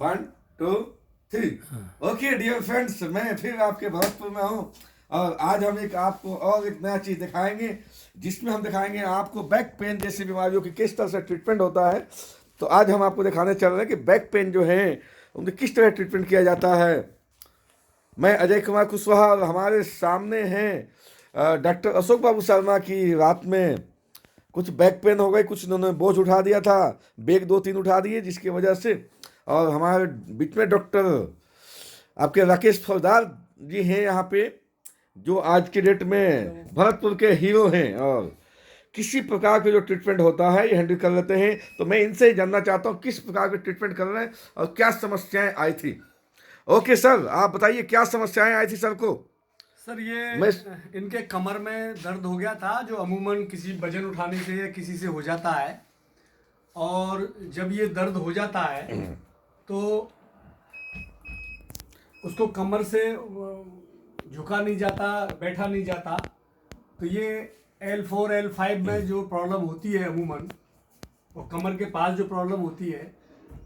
1 2 3। Okay dear friends, मैं फिर आपके भरतपुर में हूँ और आज हम आपको और एक नया चीज़ दिखाएंगे जिसमें हम दिखाएंगे आपको बैक पेन जैसी बीमारियों की किस तरह से ट्रीटमेंट होता है। तो आज हम आपको दिखाने चल रहे हैं कि बैक पेन जो है उनके किस तरह ट्रीटमेंट किया जाता है। मैं अजय कुमार कुशवाहा और हमारे सामने हैं डॉक्टर अशोक बाबू शर्मा की रात में कुछ बैक पेन हो गई, कुछ उन्होंने बोझ उठा दिया था, बैग 2-3 उठा दिए जिसकी वजह से। और हमारे बीच में डॉक्टर आपके राकेश फौजदार जी हैं यहाँ पे, जो आज के डेट में भरतपुर के हीरो हैं और किसी प्रकार के जो ट्रीटमेंट होता है ये हैंडल कर लेते हैं। तो मैं इनसे ही जानना चाहता हूँ किस प्रकार के ट्रीटमेंट कर रहे हैं और क्या समस्याएं आई थी। ओके सर, आप बताइए क्या समस्याएं आई थी सर को। सर ये इनके कमर में दर्द हो गया था, जो अमूमन किसी वजन उठाने से या किसी से हो जाता है। और जब ये दर्द हो जाता है तो उसको कमर से झुका नहीं जाता, बैठा नहीं जाता। तो ये L4 L5 में जो प्रॉब्लम होती है अमूमन, और कमर के पास जो प्रॉब्लम होती है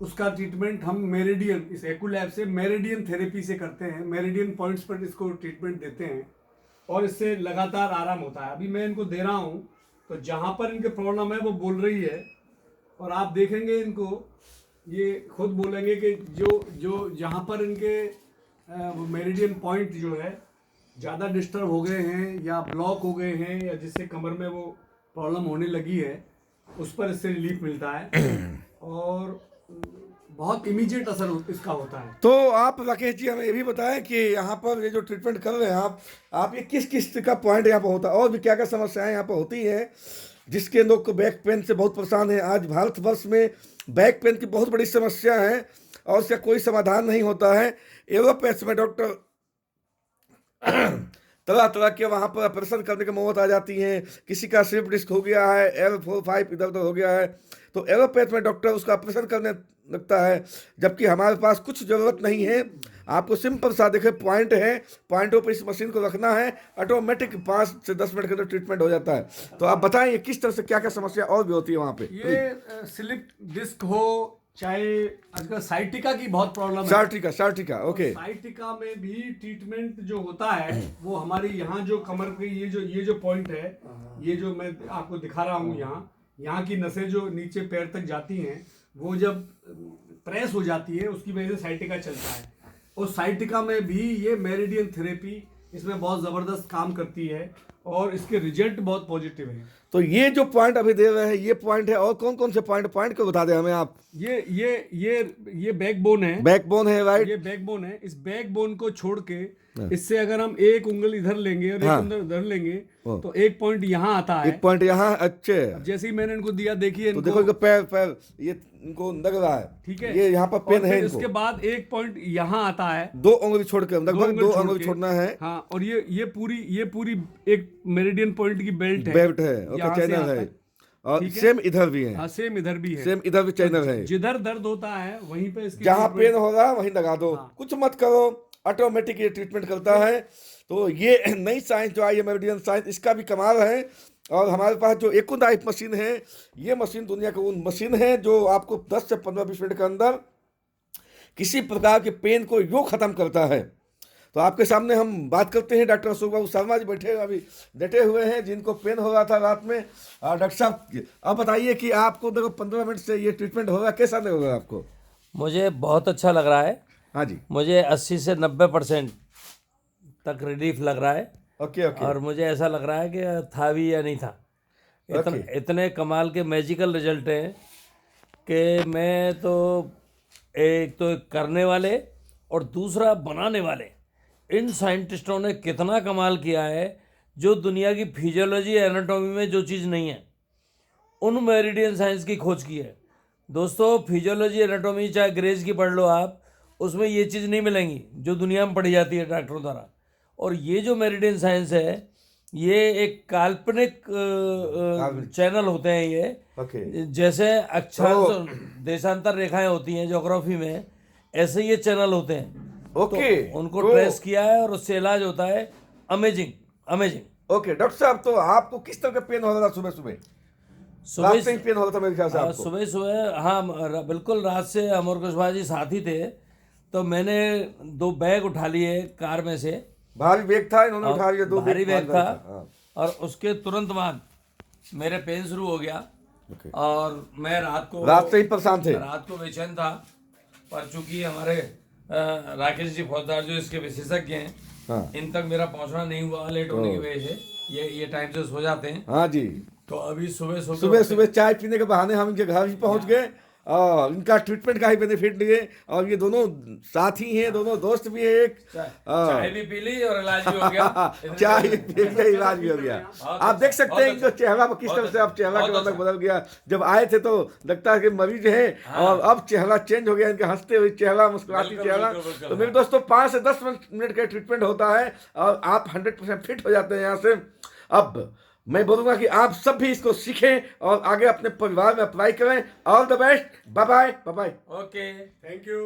उसका ट्रीटमेंट हम मेरिडियन, इस एक्यूलैब से मेरिडियन थेरेपी से करते हैं। मेरिडियन पॉइंट्स पर इसको ट्रीटमेंट देते हैं और इससे लगातार आराम होता है। अभी मैं इनको दे रहा हूँ तो जहाँ पर इनके प्रॉब्लम है वो बोल रही है और आप देखेंगे इनको, ये खुद बोलेंगे कि जो जो जहाँ पर इनके मेरिडियन पॉइंट जो है ज़्यादा डिस्टर्ब हो गए हैं या ब्लॉक हो गए हैं या जिससे कमर में वो प्रॉब्लम होने लगी है, उस पर इससे रिलीफ मिलता है और बहुत इमीडिएट असर इसका होता है। तो आप राकेश जी हमें ये भी बताएं कि यहाँ पर ये जो ट्रीटमेंट कर रहे हैं आप ये किस किस का पॉइंट यहाँ पर होता है और भी क्या क्या समस्याएं यहाँ पर होती हैं जिसके लोग को बैक पेन से बहुत परेशान है। आज भारतवर्ष में बैक पेन की बहुत बड़ी समस्या है और उसका कोई समाधान नहीं होता है। एरोपैथ्स में डॉक्टर तरह तरह के वहाँ पर ऑपरेशन करने की मोहब्बत आ जाती है। किसी का स्लिप डिस्क हो गया है, L4-5 इधर उधर हो गया है, तो एरोपैथ में डॉक्टर उसका ऑपरेशन करने लगता है। जबकि हमारे पास कुछ ज़रूरत नहीं है, आपको सिंपल सा देखे पॉइंट है, पॉइंटों पर इस मशीन को रखना है, ऑटोमेटिक 5 से 10 मिनट के अंदर ट्रीटमेंट हो जाता है। तो आप बताएं किस तरह से क्या क्या समस्या और भी होती है वहाँ पे। ये स्लिप डिस्क हो, चाहे आजकल साइटिका की बहुत प्रॉब्लम है। Sciatica okay. साइटिका में भी ट्रीटमेंट जो होता है वो हमारी यहाँ जो कमर पे ये जो पॉइंट है, ये जो मैं आपको दिखा रहा हूँ, यहाँ की नसें जो नीचे पैर तक जाती हैं वो जब प्रेस हो जाती है उसकी वजह से साइटिका चलता है। और साइटिका में भी ये मेरिडियन थेरेपी इसमें बहुत ज़बरदस्त काम करती है और इसके रिजल्ट बहुत पॉजिटिव हैं। तो ये जो पॉइंट अभी दे रहे हैं ये पॉइंट है, और कौन कौन से पॉइंट को बता दें हमें आप। ये बैकबोन है, बैकबोन है राइट। ये बैकबोन है। इस बैकबोन को छोड़ के इससे अगर हम एक उंगली इधर लेंगे और एक उंगली इधर लेंगे तो एक पॉइंट यहाँ आता है, एक पॉइंट यहाँ। अच्छे, जैसे ही मैंने इनको दिया देखिए तो देखो पैर ये इनको लग रहा है, ठीक है, ये यहाँ पर पेन है। इसके बाद एक पॉइंट यहाँ आता है, 2 उंगली छोड़ के, लगभग 2 उंगली छोड़ना है। हाँ, और ये पूरी एक मेरिडियन पॉइंट की बेल्ट है ओके, चैनल है। और सेम इधर भी है। हाँ, सेम इधर भी है, सेम इधर भी चैनल है। जिधर दर्द होता है वहीं पे इसकी जहाँ पेन होगा वहीं लगा दो। कुछ मत करो, ऑटोमेटिक ये ट्रीटमेंट करता है। तो ये नई साइंस जो आई है मेरिडियन साइंस, इसका भी कमाल है। और हमारे पास जो एक्यूनाइफ मशीन है, ये मशीन दुनिया की उन मशीन है जो आपको 10 से 15-20 मिनट के अंदर किसी प्रकार के पेन को यूँ खत्म करता है। तो आपके सामने हम बात करते हैं, डॉक्टर अशोक बाबू शर्मा जी बैठे अभी डटे हुए हैं जिनको पेन हो रहा था रात में। डॉक्टर साहब अब बताइए कि आपको देखो 15 मिनट से ये ट्रीटमेंट हो रहा, कैसा लग रहा है आपको। मुझे बहुत अच्छा लग रहा है। हाँ जी, मुझे 80 से 90% तक रिलीफ लग रहा है। ओके। और मुझे ऐसा लग रहा है कि था भी या नहीं था। इतने कमाल के मैजिकल रिजल्ट हैं कि मैं तो एक करने वाले और दूसरा बनाने वाले इन साइंटिस्टों ने कितना कमाल किया है। जो दुनिया की फिजियोलॉजी एनाटॉमी में जो चीज़ नहीं है, उन मेरिडियन साइंस की खोज की है। दोस्तों, फिजियोलॉजी एनाटॉमी चाहे ग्रेज की पढ़ लो आप, उसमें ये चीज़ नहीं मिलेंगी जो दुनिया में पढ़ी जाती है डॉक्टरों द्वारा। और ये जो मेरिडियन साइंस है, ये एक काल्पनिक चैनल होते हैं ये, जैसे अक्षांश देशांतर रेखाएं होती हैं ज्योग्राफी में, ऐसे ये चैनल होते हैं। ओके, तो उनको ट्रेस किया है और उससे इलाज होता है। अमेजिंग। ओके डॉक्टर साहब, तो आपको किस तरह का पेन हो रहा था सुबह सुबह। रात से ही पेन हो रहा था मेरे ख्याल से आपको। सुबह सुबह हाँ बिल्कुल, रात से अमर कुशवाहा जी साथ ही थे, तो मैंने 2 बैग उठा लिए कार में से, भारी बैग था, इन्होंने उठा लिया, 2 भारी बैग था, हाँ। और उसके तुरंत बाद मेरे पेन शुरू हो गया। और मैं रात से ही परेशान थे। रात को बेचैन था, पर चूंकि हमारे राकेश जी फौजदार जो इसके विशेषज्ञ हैं, हाँ। इन तक मेरा पहुंचना नहीं हुआ लेट होने की वजह से, ये टाइम से सो जाते हैं। हाँ जी, तो अभी सुबह सुबह चाय पीने के बहाने हम इनके घर भी पहुंच गए और इनका ट्रीटमेंट का ही बेनिफिट लिए। और ये दोनों साथी हैं, दोनों दोस्त भी हैं। एक चाय भी पी ली और इलाज भी हो गया। चाय भी पी लिया, इलाज भी हो गया। आप देख सकते हैं इनका चेहरा किस तरह से अब चेहरा के मतलब बदल गया। जब आए थे तो लगता है कि मरीज है, और अब चेहरा चेंज हो गया, इनके हंसते हुए चेहरा, मुस्कुराती चेहरा। तो मेरे दोस्तों 5 से 10 मिनट का ट्रीटमेंट होता है और आप 100% फिट हो जाते हैं यहाँ से। अब मैं बोलूंगा कि आप सब भी इसको सीखें और आगे अपने परिवार में अप्लाई करें। All the best, bye bye bye bye. Okay, thank you.